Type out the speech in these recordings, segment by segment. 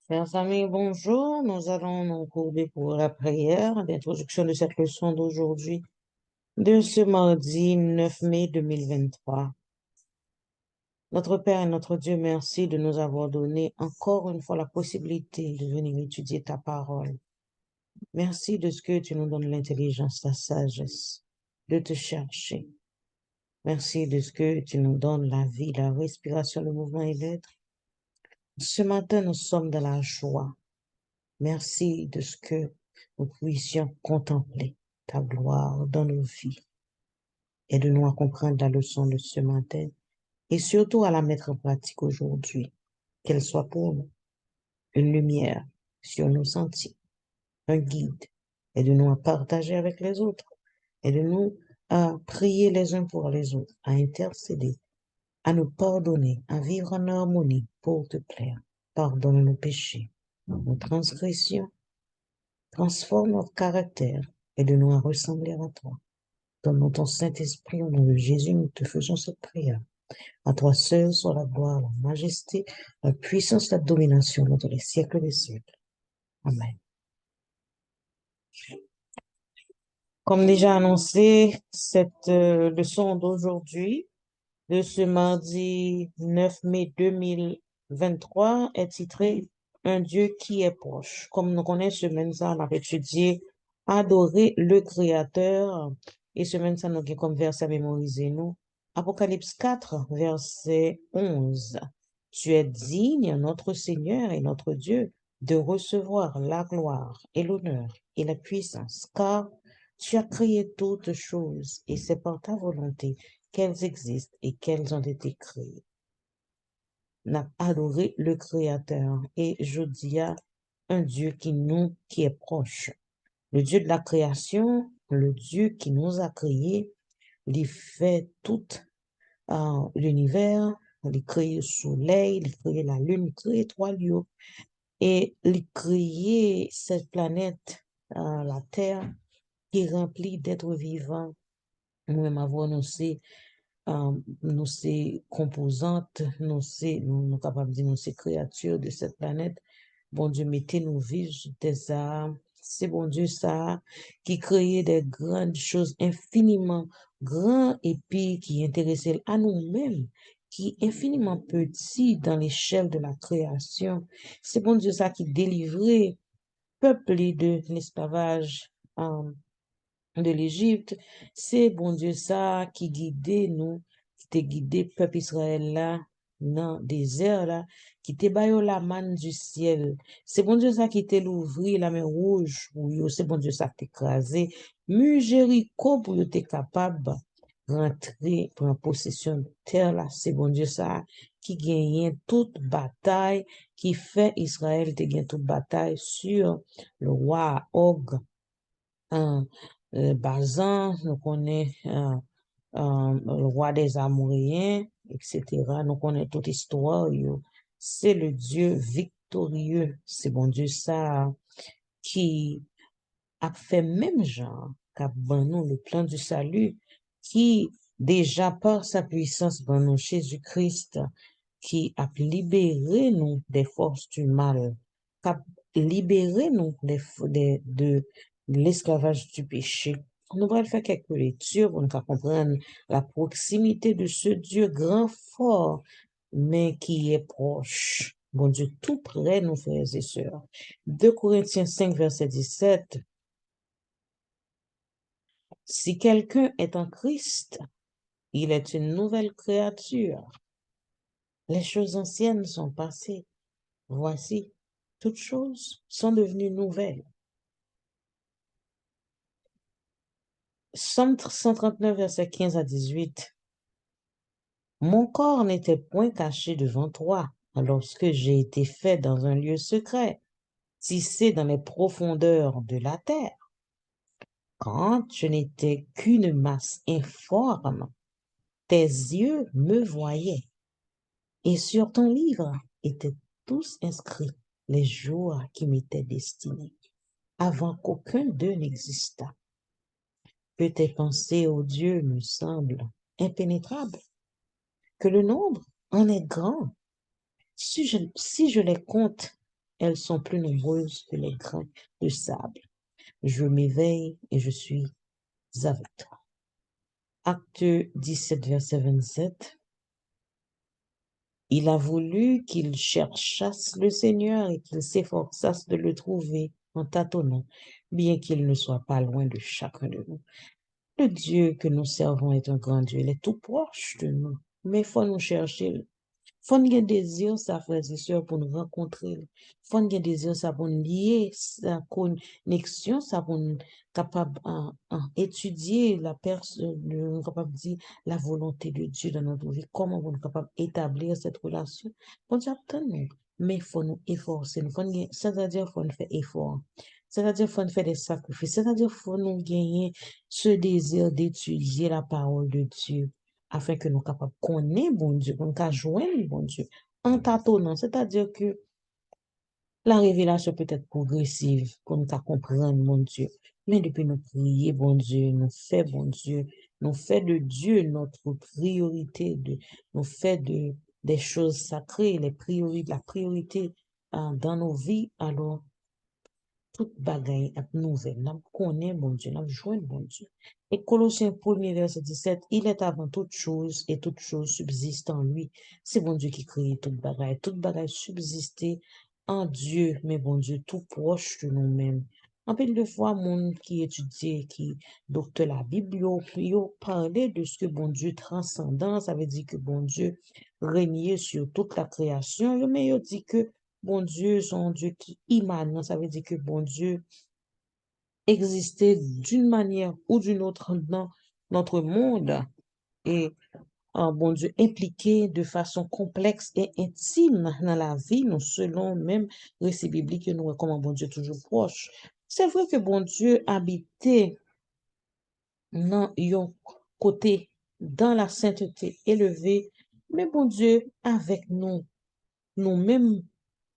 Chers amis, bonjour. Nous allons nous courber pour la prière d'introduction de cette leçon d'aujourd'hui, de ce mardi 9 mai 2023. Notre Père et notre Dieu, merci de nous avoir donné encore une fois la possibilité de venir étudier ta parole. Merci de ce que tu nous donnes l'intelligence, la sagesse de te chercher. Merci de ce que tu nous donnes la vie, la respiration, le mouvement et l'être. Ce matin, nous sommes dans la joie. Merci de ce que nous puissions contempler ta gloire dans nos vies. Aide-nous à comprendre la leçon de ce matin et surtout à la mettre en pratique aujourd'hui, qu'elle soit pour nous une lumière sur nos sentiers, un guide. Aide-nous à partager avec les autres. Aide-nous à prier les uns pour les autres, à intercéder, à nous pardonner, à vivre en harmonie pour te plaire. Pardonne nos péchés, nos transgressions. Transforme notre caractère et de nous à ressembler à toi. Donne-nous ton Saint-Esprit, au nom de Jésus, nous te faisons cette prière. À toi seul soit la gloire, la majesté, la puissance, la domination dans tous les siècles des siècles. Amen. Comme déjà annoncé, cette leçon d'aujourd'hui, de ce mardi 9 mai 2023, est titrée Un Dieu qui est proche. Comme nous connaissons, semaine ça, on a étudié Adorer le Créateur. Et semaine ça, nous avons comme verset à mémoriser nous. Apocalypse 4, verset 11. Tu es digne, notre Seigneur et notre Dieu, de recevoir la gloire et l'honneur et la puissance, car tu as créé toutes choses et c'est par ta volonté qu'elles existent et qu'elles ont été créées. On a adoré le Créateur et je dis à un Dieu qui est proche. Le Dieu de la création, le Dieu qui nous a créés, il fait tout l'univers, il crée le soleil, il crée la lune, il crée trois lieux et il crée cette planète, la Terre, qui est remplie d'êtres vivants. Nous-mêmes avons ces composantes, nous capables de dire nous ces créatures de cette planète. Bon Dieu, mettez-nous vivre des âmes. C'est bon Dieu ça qui créait des grandes choses infiniment grandes et puis qui intéressait à nous-mêmes, qui est infiniment petit dans l'échelle de la création. C'est bon Dieu ça qui délivrait peuple de l'esclavage de l'Égypte. C'est bon Dieu ça qui guidait nous, qui t'a guidé peuple Israël là, dans le désert là, qui t'a baillé la manne du ciel. C'est bon Dieu ça qui t'a l'ouvri la mer rouge pour yo. C'est bon Dieu ça qui t'a écrasé. Mujérico pour yo t'es capable rentrer, prendre possession de terre là. C'est bon Dieu ça qui gagne toute bataille, qui fait Israël te gagne toute bataille sur le roi Og. Hein, Bazan, nous connaissons le roi des Amoréens, etc. Nous connaissons toute l'histoire. C'est le Dieu victorieux. C'est bon Dieu ça qui a fait même genre, qu'a ban nous le plan du salut, qui déjà par sa puissance ban nous Jésus-Christ, qui a libéré nous des forces du mal, qui a libéré nous de l'esclavage du péché. Nous allons faire quelques lectures pour nous comprendre la proximité de ce Dieu grand fort, mais qui est proche. Bon Dieu, tout près, nos frères et sœurs. 2 Corinthiens 5, verset 17. Si quelqu'un est en Christ, il est une nouvelle créature. Les choses anciennes sont passées. Voici, toutes choses sont devenues nouvelles. Psaume 139, verset 15 à 18. Mon corps n'était point caché devant toi lorsque j'ai été fait dans un lieu secret, tissé dans les profondeurs de la terre. Quand je n'étais qu'une masse informe, tes yeux me voyaient. Et sur ton livre étaient tous inscrits les jours qui m'étaient destinés, avant qu'aucun d'eux n'existât. Que tes pensées, ô Dieu, me semblent impénétrables, que le nombre en est grand. Si je les compte, elles sont plus nombreuses que les grains de sable. Je m'éveille et je suis avec toi. Acte 17, verset 27. Il a voulu qu'ils cherchassent le Seigneur et qu'ils s'efforçassent de le trouver en tâtonnant, bien qu'il ne soit pas loin de chacun de nous. Le Dieu que nous servons est un grand Dieu, il est tout proche de nous, mais il faut nous chercher. Faut nous désir ça, frères et sœurs, pour nous rencontrer. Faut nous désir ça pour nous lier, sa connexion, ça pour nous capable étudier la personne, nous capable de dire la volonté de Dieu dans notre vie, comment on est capable d'établir cette relation. Bon Dieu attend nous, mais il faut nous efforcer, c'est-à-dire faut nous faire effort. C'est-à-dire faut nous faire des sacrifices, c'est-à-dire faut nous gagner ce désir d'étudier la parole de Dieu afin que nous capables de connaître bon Dieu, qu'on puisse joindre bon Dieu en tâtonnant. C'est-à-dire que la révélation peut être progressive, pour nous comprendre bon Dieu. Mais depuis nous prier, bon Dieu, nous fait de Dieu notre priorité, nous fait des choses sacrées, la priorité dans nos vies, alors tout bagaille ap nouvelle, n'a connaît bon Dieu, n'a joint bon Dieu. Et Colossiens 1er verset 17, il est avant toute chose et toute chose subsiste en lui. C'est bon Dieu qui crée toute bagaille subsiste en Dieu, mais bon Dieu tout proche de nous-mêmes. En pile de fois, monde qui étudie, qui docteur la Bible, yo parlait de ce que bon Dieu transcendant, ça veut dire que bon Dieu régnait sur toute la création, mais yo dit que bon Dieu, son Dieu qui immanent, ça veut dire que bon Dieu existait d'une manière ou d'une autre dans notre monde et bon Dieu impliqué de façon complexe et intime dans la vie, nous selon même récit biblique que nous recommandons bon Dieu toujours proche. C'est vrai que bon Dieu habitait dans un côté, dans la sainteté élevée, mais bon Dieu avec nous, nous-mêmes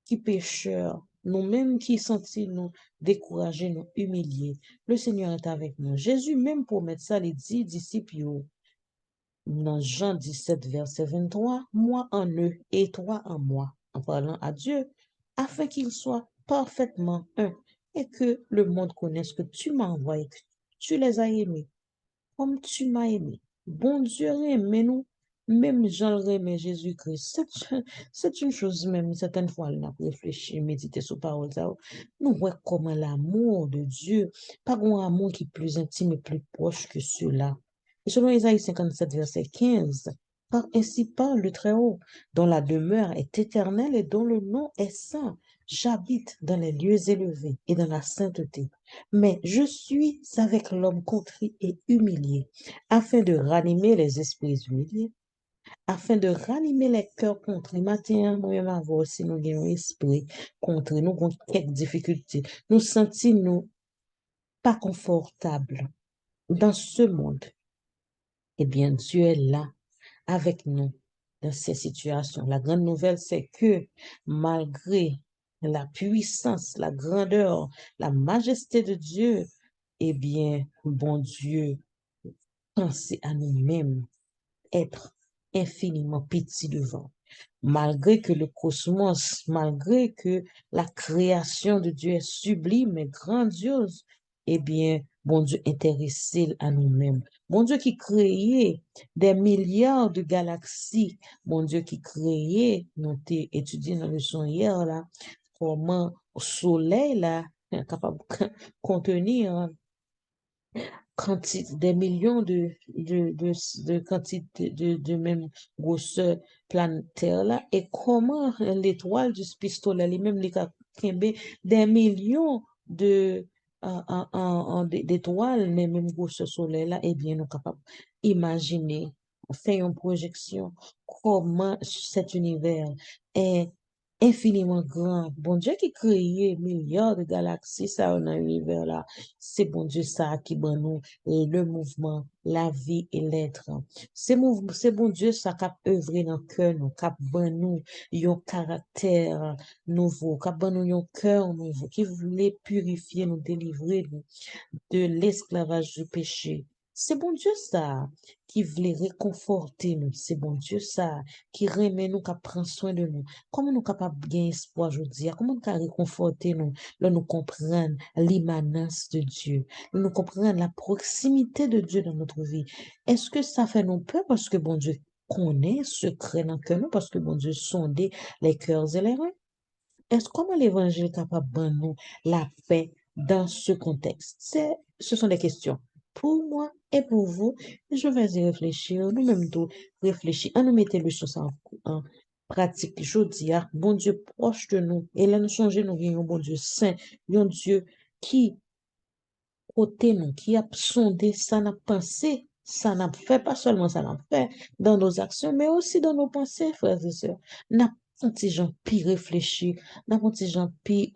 qui pécheurs, nous-mêmes qui sentis nous découragés, nous humiliés. Le Seigneur est avec nous. Jésus, même pour mettre ça, les 10 disciples, dans Jean 17, verset 23, moi en eux et toi en moi, en parlant à Dieu, afin qu'ils soient parfaitement un et que le monde connaisse que tu m'as envoyé, que tu les as aimés comme tu m'as aimé. Bon Dieu aimé nous, même Jean aimé Jésus-Christ. C'est une chose même, certaines fois, on a réfléchi, méditer sur parole, ça. Nous voyons comment l'amour de Dieu, pas un amour qui est plus intime et plus proche que cela. Et selon Isaïe 57, verset 15, car ainsi parle le Très-Haut, dont la demeure est éternelle et dont le nom est saint. J'habite dans les lieux élevés et dans la sainteté, mais je suis avec l'homme contrit et humilié, afin de ranimer les esprits humiliés, afin de ranimer les cœurs contrits. Matin, moi-même, avoir aussi, nous avons un esprit contrit, nous avons quelques difficultés, nous sentons nous pas confortables dans ce monde. Eh bien, Dieu est là avec nous dans ces situations. La grande nouvelle, c'est que malgré la puissance, la grandeur, la majesté de Dieu, eh bien, bon Dieu, pensez à nous-mêmes, être infiniment petit devant. Malgré que le cosmos, malgré que la création de Dieu est sublime et grandiose, eh bien, bon Dieu intéressé à nous-mêmes. Bon Dieu qui créait des milliards de galaxies. Bon Dieu qui créait, nous avons étudié dans le son hier là, comment le soleil là, est capable de contenir quantité, des millions de quantités de même grosseur planétaire là, et comment l'étoile du pistolet, lui-même, les des millions d'étoiles, mais même grosseur soleil là, eh bien, nous sommes capables d'imaginer, faire une projection, comment cet univers est infiniment grand. Bon Dieu qui créé milliards de galaxies, ça, dans l'univers là, c'est bon Dieu ça qui ban nous le mouvement, la vie et l'être. C'est bon Dieu ça qui a œuvré dans le cœur, nous, qui a ban nous un caractère nouveau, qui a ban nous un cœur nouveau, qui voulait purifier, nous délivrer de l'esclavage du péché. C'est bon Dieu ça qui voulait réconforter nous. C'est bon Dieu ça qui remet nous, qui prend soin de nous. Comment nous capables de gagner espoir aujourd'hui? Comment nous capable réconforter nous, là nous comprendre l'immanence de Dieu, là nous comprendre la proximité de Dieu dans notre vie. Est-ce que ça fait nous peur parce que bon Dieu connaît secret dans que nous, parce que bon Dieu sonde les cœurs et les reins? Est-ce comment l'évangile est capable de nous la paix dans ce contexte? Ce sont des questions pour moi et pour vous. Je vais y réfléchir, nous-mêmes tout réfléchir, à nous mettre le choses en pratique. Je dis, ah, bon Dieu proche de nous, et là nous changer, nous voyons bon Dieu saint, un Dieu qui côté nous, qui a sondé, ça n'a pensé, ça n'a fait, pas seulement ça n'a fait dans nos actions, mais aussi dans nos pensées, frères et sœurs. N'a pas petit gens pi réfléchi, n'a pas petit gens pi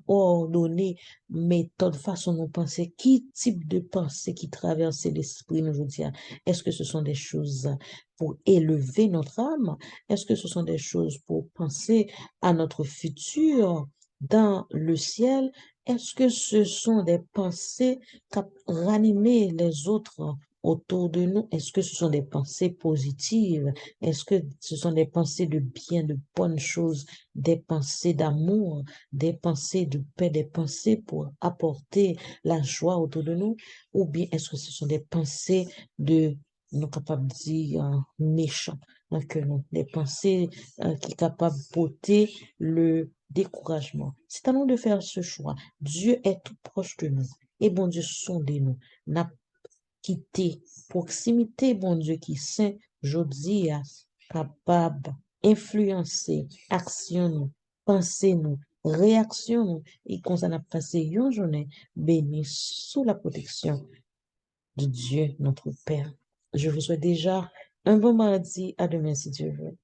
ordonné, méthode, façon de penser, qui type de pensée qui traverse l'esprit nous aujourd'hui? Est-ce que ce sont des choses pour élever notre âme? Est-ce que ce sont des choses pour penser à notre futur dans le ciel? Est-ce que ce sont des pensées qui ranimer les autres autour de nous? Est-ce que ce sont des pensées positives? Est-ce que ce sont des pensées de bien, de bonnes choses, des pensées d'amour, des pensées de paix, des pensées pour apporter la joie autour de nous? Ou bien est-ce que ce sont des pensées de, nous capables de dire, méchants, que nous, des pensées qui sont capables de porter le découragement? C'est à nous de faire ce choix. Dieu est tout proche de nous. Et bon Dieu, sondez-nous. N'a quitté proximité, bon Dieu, qui saint, jodi a capable influencer action nous, pensée nous, réaction nous, et qu'on s'en a passé une journée bénie sous la protection de Dieu, notre Père. Je vous souhaite déjà un bon mardi. À demain, si Dieu veut.